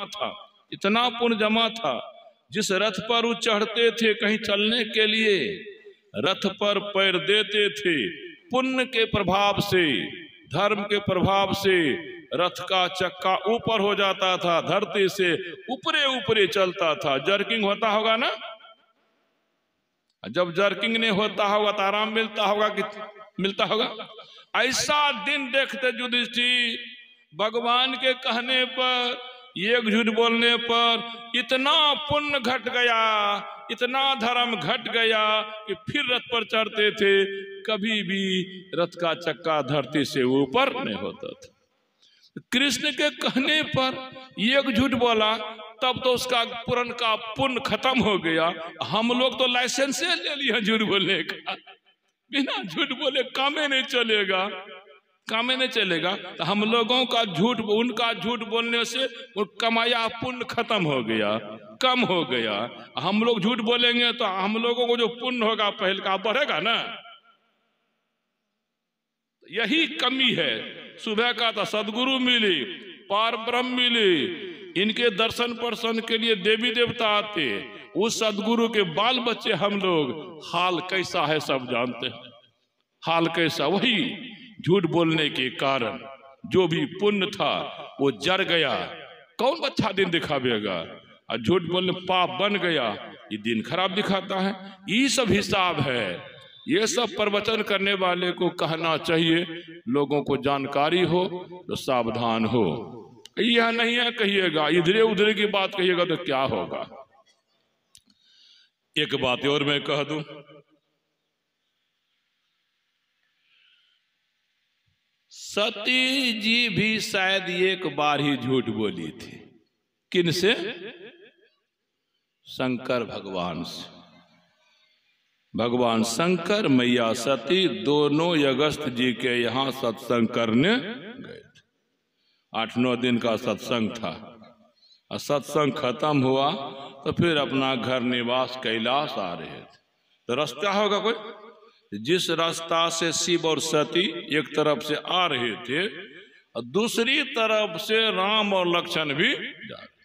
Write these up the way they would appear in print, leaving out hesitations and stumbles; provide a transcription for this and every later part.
था, इतना पुण्य जमा था। जिस रथ पर वो चढ़ते थे कहीं चलने के लिए, रथ पर पैर देते थे, पुण्य के प्रभाव से, धर्म के प्रभाव से रथ का चक्का ऊपर हो जाता था, धरती से ऊपरे ऊपरे चलता था। जर्किंग होता होगा ना, जब जर्किंग नहीं होता होगा तो आराम मिलता होगा कि मिलता होगा। ऐसा दिन देखते युधिष्ठिर, भगवान के कहने पर, एक झूठ बोलने पर इतना पुण्य घट गया, इतना धर्म घट गया कि फिर रथ पर चढ़ते थे, कभी भी रथ का चक्का धरती से ऊपर नहीं होता था। कृष्ण के कहने पर एक झूठ बोला, तब तो उसका पुरान का पुण्य खत्म हो गया। हम लोग तो लाइसेंस ले लिया झूठ बोलने का, बिना झूठ बोले कामे नहीं चलेगा, कामे नहीं चलेगा। तो हम लोगों का झूठ, उनका झूठ बोलने से वो कमाया पुण्य खत्म हो गया, कम हो गया। हम लोग झूठ बोलेंगे तो हम लोगों को जो पुण्य होगा पहले का बढ़ेगा ना, यही कमी है। सुबह का था सदगुरु मिली, पार ब्रह्म मिली, इनके दर्शन पर्शन के लिए देवी देवता आते, उस सदगुरु के बाल बच्चे हम लोग, हाल कैसा है सब जानते हैं। हाल कैसा, वही झूठ बोलने के कारण जो भी पुण्य था वो जर गया। कौन अच्छा दिन दिखावेगा, और झूठ बोलने पाप बन गया, ये दिन खराब दिखाता है। ये सब हिसाब है, ये सब प्रवचन करने वाले को कहना चाहिए, लोगों को जानकारी हो तो सावधान हो। यह नहीं है कहिएगा, इधरे उधरे की बात कहिएगा तो क्या होगा। एक बात और मैं कह दूं, सती जी भी शायद एक बार ही झूठ बोली थी। किनसे? शंकर भगवान से। भगवान शंकर, मैया सती, दोनों अगस्त जी के यहाँ सत्संग करने गए थे। 8-9 दिन का सत्संग था, और सत्संग खत्म हुआ तो फिर अपना घर निवास कैलाश आ रहे थे। तो रास्ता होगा कोई, जिस रास्ता से शिव और सती एक तरफ से आ रहे थे और दूसरी तरफ से राम और लक्ष्मण भी जा रहे।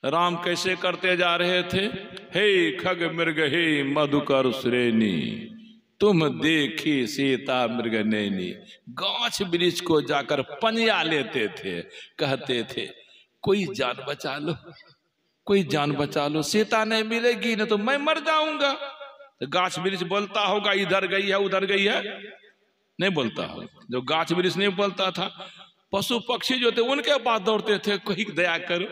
राम कैसे करते जा रहे थे? हे खग मृग हे मधुकर श्रेणी, तुम देखी सीता मृग नैनी। गाछ वृक्ष को जाकर पंजा लेते थे, कहते थे कोई जान बचा लो, कोई जान बचा लो, सीता नहीं मिलेगी ना तो मैं मर जाऊंगा। तो गाछ वृक्ष बोलता होगा इधर गई है उधर गई है, नहीं बोलता हो। जो गाछ वृक्ष नहीं बोलता था, पशु पक्षी जो थे उनके पास दौड़ते थे, कोई दया करो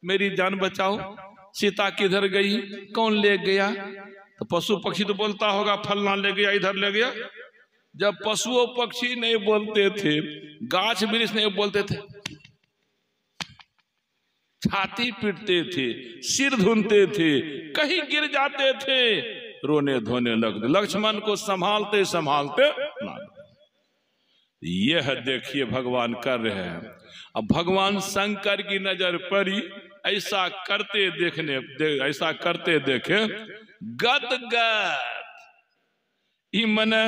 मेरी जान बचाओ, सीता किधर गई, कौन ले गया। तो पशु पक्षी तो बोलता होगा फलना ले गया, इधर ले गया। जब पशु पक्षी नहीं बोलते थे, गाछ वृक्ष नहीं बोलते थे, छाती पीटते थे, सिर धुनते थे, कहीं गिर जाते थे, रोने धोने लगते। लक्ष्मण को संभालते संभालते ना। यह देखिए भगवान कर रहे हैं। अब भगवान शंकर की नजर पड़ी, ऐसा करते ऐसा करते देखे, गद गद ही मने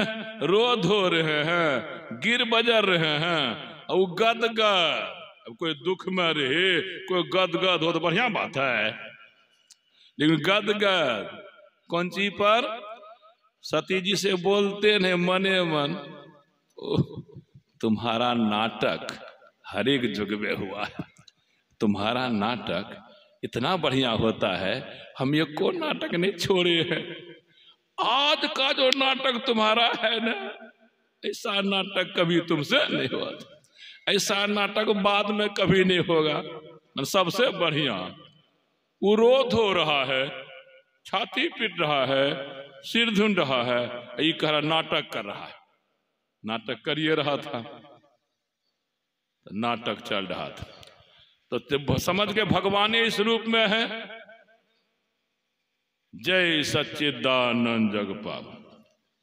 रो धो रहे हैं, गिर बजर रहे हैं, और गद गद। अब कोई दुख में रहे, कोई गद गद हो तो बढ़िया बात है, लेकिन गद गद कौन चीज पर? सती जी से बोलते नहीं मने मन, तुम्हारा नाटक हर एक जुग में हुआ है, तुम्हारा नाटक इतना बढ़िया होता है, हम ये को नाटक नहीं छोड़े हैं। आज का जो नाटक तुम्हारा है ना, ऐसा नाटक कभी तुमसे नहीं हुआ, ऐसा नाटक बाद में कभी नहीं होगा। सबसे बढ़िया वो रोध हो रहा है, छाती पीट रहा है, सिर धुन रहा है, ये कह रहा नाटक कर रहा है। नाटक करिए रहा था, तो नाटक चल रहा था, तो समझ के भगवान इस रूप में है। जय सच्चिदानंद जगपाल।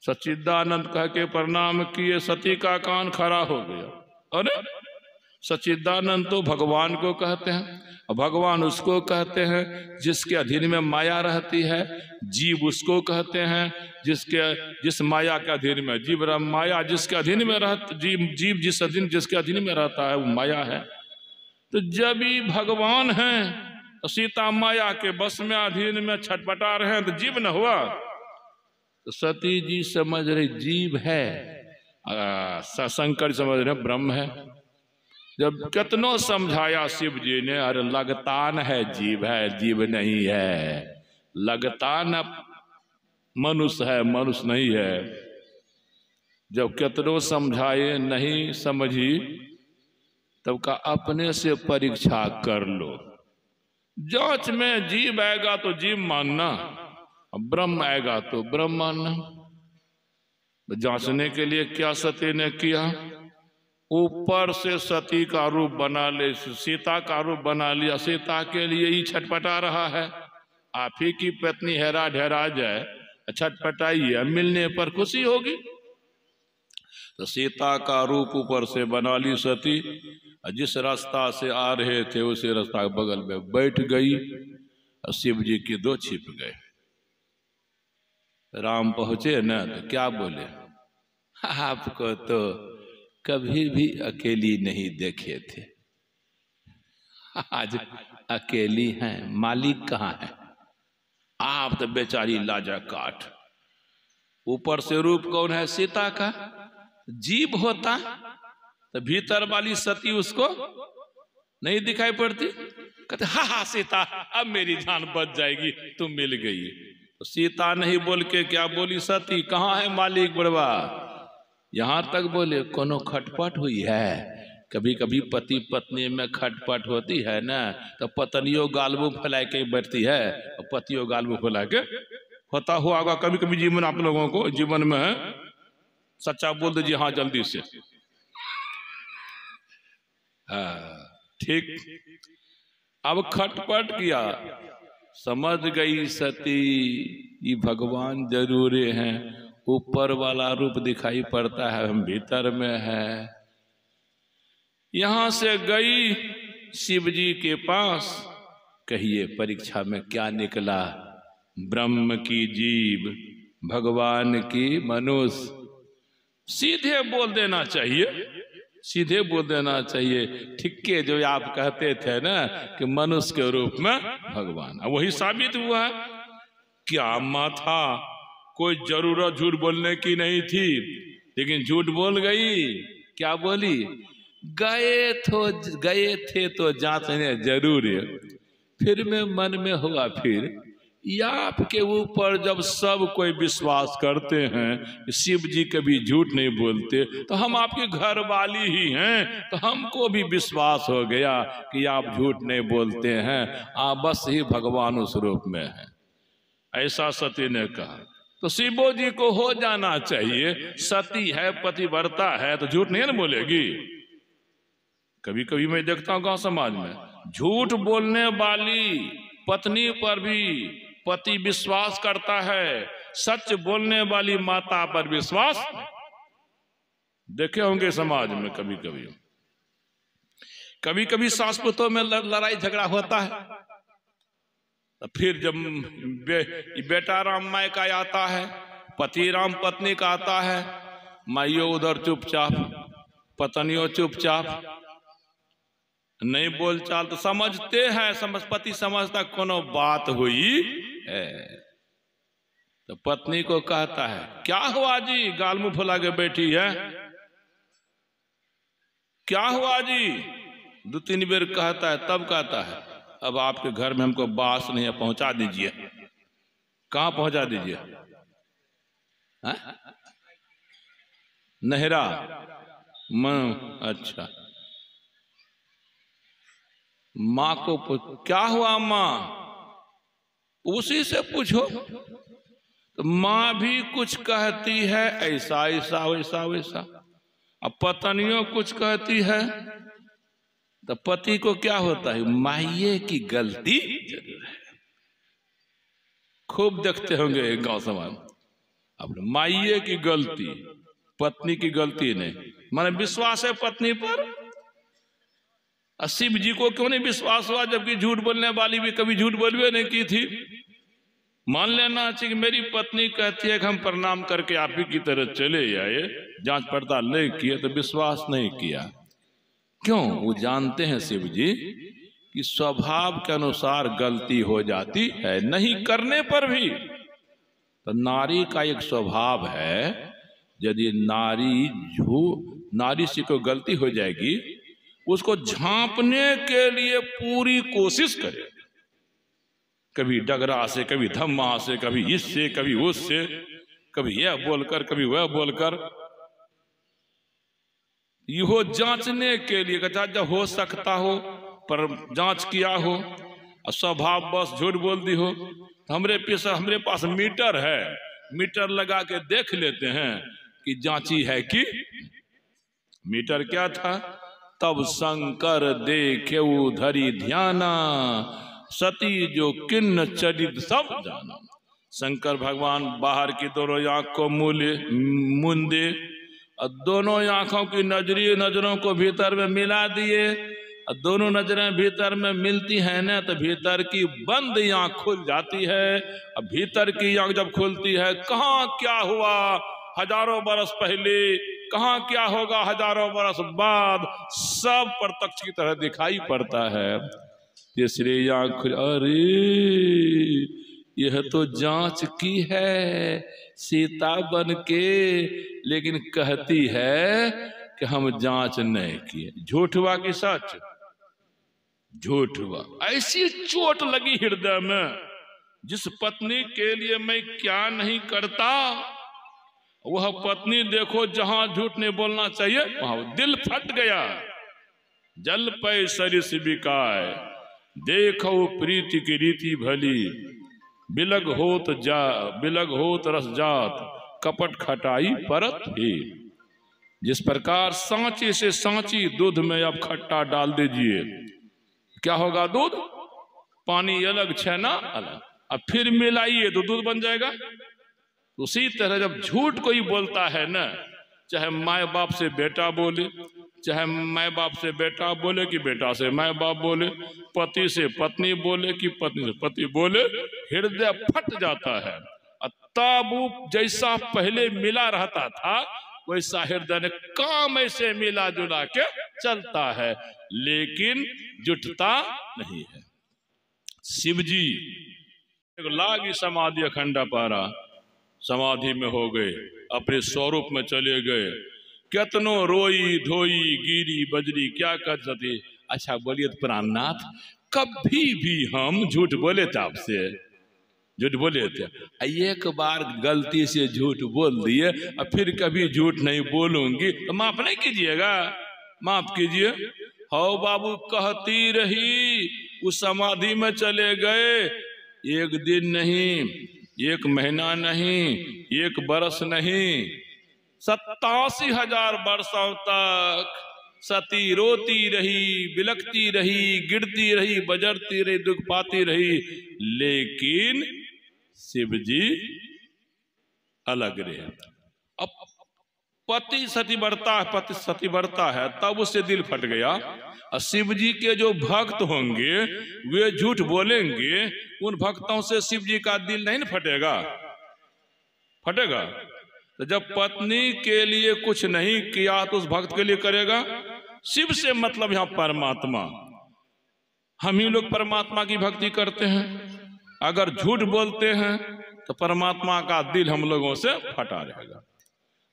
सच्चिदानंद कह के प्रणाम किए, सती का कान खड़ा हो गया। अरे सच्चिदानंद तो भगवान को कहते हैं, और भगवान उसको कहते हैं जिसके अधीन में माया रहती है। जीव उसको कहते हैं जिस माया के अधीन में जीव, माया जिसके अधीन में रहता, जीव जिस अधीन जिसके अधीन में रहता है वो माया है। तो जब ही भगवान हैं तो सीता माया के बस में अधीन में छटपटा रहे हैं तो जीव न हुआ। तो सती जी समझ रहे जीव है, शंकर समझ रहे ब्रह्म है। जब कितनों समझाया शिव जी ने, अरे लगता न है जीव है, जीव नहीं है, लगता न मनुष्य है, मनुष्य नहीं है। जब कितनों समझाए नहीं समझी, तब का अपने से परीक्षा कर लो। जांच में जीव आएगा तो जीव मानना, ब्रह्म आएगा तो ब्रह्म मानना। जांचने के लिए क्या सती ने किया, ऊपर से सती का रूप बना ले, सीता का रूप बना लिया। सीता के लिए ही छटपटा रहा है, आप ही की पत्नी हेरा ढेरा जाए, छटपटाइए, मिलने पर खुशी होगी। तो सीता का रूप ऊपर से बना ली सती, जिस रास्ता से आ रहे थे उसी रास्ता के बगल में बैठ गई और शिव जी की दो छिप गए। राम पहुंचे न तो क्या बोले, आपको तो कभी भी अकेली नहीं देखे थे, आज अकेली हैं, मालिक कहाँ है? आप तो बेचारी लाजा काट। ऊपर से रूप कौन है? सीता का। जीव होता तो भीतर वाली सती उसको नहीं दिखाई पड़ती। कहते हा हा सीता, अब मेरी जान बच जाएगी, तुम मिल गई। तो सीता नहीं बोल के क्या बोली सती, कहाँ है मालिक बड़वा? यहां तक बोले कोनो खटपट हुई है। कभी कभी पति पत्नी में खटपट होती है ना, तो पत्नियों गालबू फैला के बैठती है और पतियों गालबू फैला के। होता हुआ होगा कभी कभी जीवन आप लोगों को, जीवन में सच्चा बोल दीजिए हाँ जल्दी से। हाँ ठीक। अब खटपट किया, समझ गई सती ये भगवान जरूर हैं, ऊपर वाला रूप दिखाई पड़ता है, हम भीतर में है। यहां से गई शिव जी के पास, कहिए परीक्षा में क्या निकला? ब्रह्म की जीव, भगवान की मनुष्य। सीधे बोल देना चाहिए, सीधे बोल देना चाहिए। ठिक्के जो आप कहते थे ना कि मनुष्य के रूप में भगवान, अब वही साबित हुआ। क्या माथा, कोई जरूरत झूठ बोलने की नहीं थी, लेकिन झूठ बोल गई। क्या बोली? गए थे तो जांचने जरूर। फिर में मन में हुआ, फिर या आपके ऊपर जब सब कोई विश्वास करते हैं, शिव जी कभी झूठ नहीं बोलते, तो हम आपकी घर वाली ही हैं, तो हमको भी विश्वास हो गया कि आप झूठ नहीं बोलते हैं, आप बस ही भगवान उस रूप में हैं। ऐसा सती ने कहा। तो शिवो जी को हो जाना चाहिए, सती है, पतिव्रता है, तो झूठ नहीं ना बोलेगी। कभी कभी मैं देखता हूँ गांव समाज में, झूठ बोलने वाली पत्नी पर भी पति विश्वास करता है, सच बोलने वाली माता पर विश्वास देखे होंगे समाज में। कभी कभी कभी कभी सास पुतों में लड़ाई झगड़ा होता है, फिर जब बेटा राम माय का आता है, पति राम पत्नी का आता है, माइयो उधर चुपचाप, पत्नियों चुपचाप, नहीं बोल चाल, तो समझते हैं, पति समझता कोनो बात हुई है। तो पत्नी को कहता है, क्या हुआ जी, गाल मुंह फुला के बैठी है, क्या हुआ जी? 2-3 बार कहता है, तब कहता है, अब आपके घर में हमको बास नहीं है, पहुंचा दीजिए। कहां पहुंचा दीजिए? नहरा में। अच्छा, माँ को पूछ, क्या हुआ माँ? उसी से पूछो। तो माँ भी कुछ कहती है, ऐसा ऐसा वैसा वैसा। अब पत्नियों कुछ कहती है, तो पति को क्या होता है, माइये की गलती जरूर है। खूब देखते होंगे गांव समाज, अब माइये की गलती, पत्नी की गलती नहीं। माने विश्वास है पत्नी पर। शिव जी को क्यों नहीं विश्वास हुआ, जबकि झूठ बोलने वाली भी कभी झूठ बोलवे नहीं की थी। मान लेना चाहिए कि मेरी पत्नी कहती है कि हम प्रणाम करके आप ही की तरह चले आए, जांच पड़ताल नहीं किए, तो विश्वास नहीं किया। क्यों? वो जानते हैं शिव जी कि स्वभाव के अनुसार गलती हो जाती है, नहीं करने पर भी। तो नारी का एक स्वभाव है, यदि नारी से कोई गलती हो जाएगी, उसको झांपने के लिए पूरी कोशिश करे, कभी डगरा से, कभी धम्मा से, कभी इससे, कभी उससे, कभी यह बोलकर, कभी वह बोलकर, यो जांचने के लिए कहता जब हो सकता हो पर जांच किया हो और स्वभाव बस झूठ बोल दी हो। हमरे पास मीटर है, मीटर लगा के देख लेते हैं कि जांची है कि। मीटर क्या था? तब शंकर देखे उधरी ध्याना, सती जो किन्न चरित सब जाना। शंकर भगवान बाहर की दोनों आंख को मूंदे और दोनों आंखों की नजरों को भीतर में मिला दिए, और दोनों नजरें भीतर में मिलती हैं ना, तो भीतर की बंद आंख खुल जाती है। अब भीतर की आंख जब खुलती है, कहाँ क्या हुआ हजारों बरस पहले, कहाँ क्या होगा हजारों बरस बाद, सब प्रत्यक्ष की तरह दिखाई पड़ता है। तीसरी आंख, अरे यह तो जांच की है सीता बन के, लेकिन कहती है कि हम जांच नहीं किए। झूठ हुआ कि सच? झूठ हुआ। ऐसी चोट लगी हृदय में, जिस पत्नी के लिए मैं क्या नहीं करता, वह पत्नी देखो जहां झूठ नहीं बोलना चाहिए वहां दिल फट गया। जल पे सरिस बिकाय, देखो प्रीति की रीति भली, बिलग होत रस जात, कपट खटाई परत ही। जिस प्रकार सांची से सांची दूध में अब खट्टा डाल दीजिए, क्या होगा? दूध, पानी अलग, छेना अलग, अब फिर मिलाइए तो दूध बन जाएगा। उसी तरह जब झूठ कोई बोलता है ना, चाहे माए बाप से बेटा बोले, चाहे माए बाप से बेटा बोले कि बेटा से माए बाप बोले, पति से पत्नी बोले कि पत्नी से पति बोले, हृदय फट जाता है। तब जैसा पहले मिला रहता था वैसा हृदय ने काम ऐसे मिला जुला के चलता है, लेकिन जुटता नहीं है। शिव जी लागी समाधि अखंड पारा, समाधि में हो गए, अपने स्वरूप में चले गए। कितनो रोई धोई गिरी बजरी क्या कर सकते। अच्छा बोलिए प्राणनाथ, कभी भी हम झूठ बोले थे आपसे? झूठ बोले थे? एक बार गलती से झूठ बोल दिए और फिर कभी झूठ नहीं बोलूंगी तो माफ नहीं कीजिएगा? माफ कीजिए। हो बाबू कहती रही, उस समाधि में चले गए, एक दिन नहीं, एक महीना नहीं, एक बरस नहीं, 87,000 वर्षों तक सती रोती रही, बिलखती रही, गिरती रही, बजरती रही, दुख पाती रही, लेकिन शिव जी अलग रहे। अब पति सती बढ़ता है तब उससे दिल फट गया। और शिव जी के जो भक्त होंगे वे झूठ बोलेंगे, उन भक्तों से शिव जी का दिल नहीं फटेगा? फटेगा। तो जब पत्नी के लिए कुछ नहीं किया तो उस भक्त के लिए करेगा। शिव से मतलब यहां परमात्मा। हम ही लोग परमात्मा की भक्ति करते हैं, अगर झूठ बोलते हैं तो परमात्मा का दिल हम लोगों से फटा रहेगा।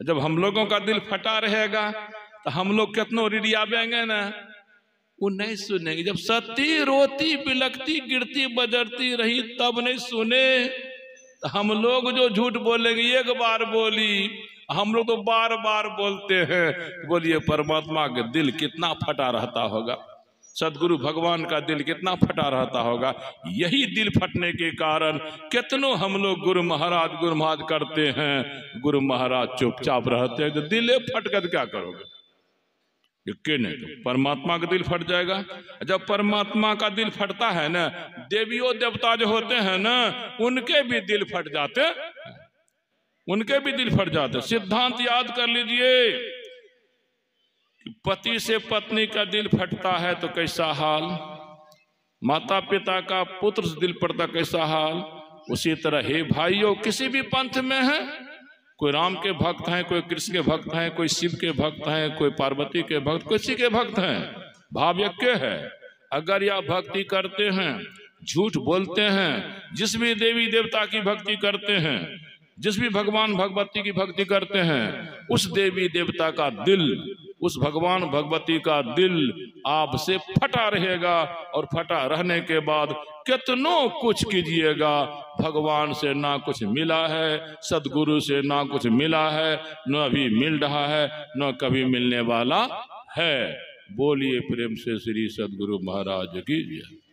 जब हम लोगों का दिल फटा रहेगा तो हम लोग कितनों रिड़ियाबेंगे ना, वो नहीं सुनेंगे। जब सती रोती बिलखती गिरती बजरती रही तब नहीं सुने, तो हम लोग जो झूठ बोलेंगे, एक बार बोली, हम लोग तो बार बार बोलते हैं। बोलिए परमात्मा का दिल कितना फटा रहता होगा, सदगुरु भगवान का दिल कितना फटा रहता होगा। यही दिल फटने के कारण कितनों हम लोग गुरु महाराज करते हैं, गुरु महाराज चुपचाप रहते हैं। तो दिल फट कर क्या करोगे? नहीं तो परमात्मा का दिल फट जाएगा। जब परमात्मा का दिल फटता है ना, देवियों देवता जो होते हैं ना, उनके भी दिल फट जाते, उनके भी दिल फट जाते। सिद्धांत याद कर लीजिए, पति से पत्नी का दिल फटता है तो कैसा हाल, माता पिता का पुत्र से दिल पड़ता कैसा हाल। उसी तरह हे भाइयों, किसी भी पंथ में है, कोई राम के भक्त हैं, कोई कृष्ण के भक्त हैं, कोई शिव के भक्त हैं, कोई पार्वती के भक्त, किसी के भक्त हैं, भाव यज्ञ है। अगर यह भक्ति करते हैं, झूठ बोलते हैं, जिस भी देवी देवता की भक्ति करते हैं, जिस भी भगवान भगवती की भक्ति करते हैं, उस देवी देवता का दिल, उस भगवान भगवती का दिल आपसे फटा रहेगा। और फटा रहने के बाद कितनों कुछ कीजिएगा, भगवान से ना कुछ मिला है, सदगुरु से ना कुछ मिला है, न अभी मिल रहा है, न कभी मिलने वाला है। बोलिए प्रेम से श्री सदगुरु महाराज की जय।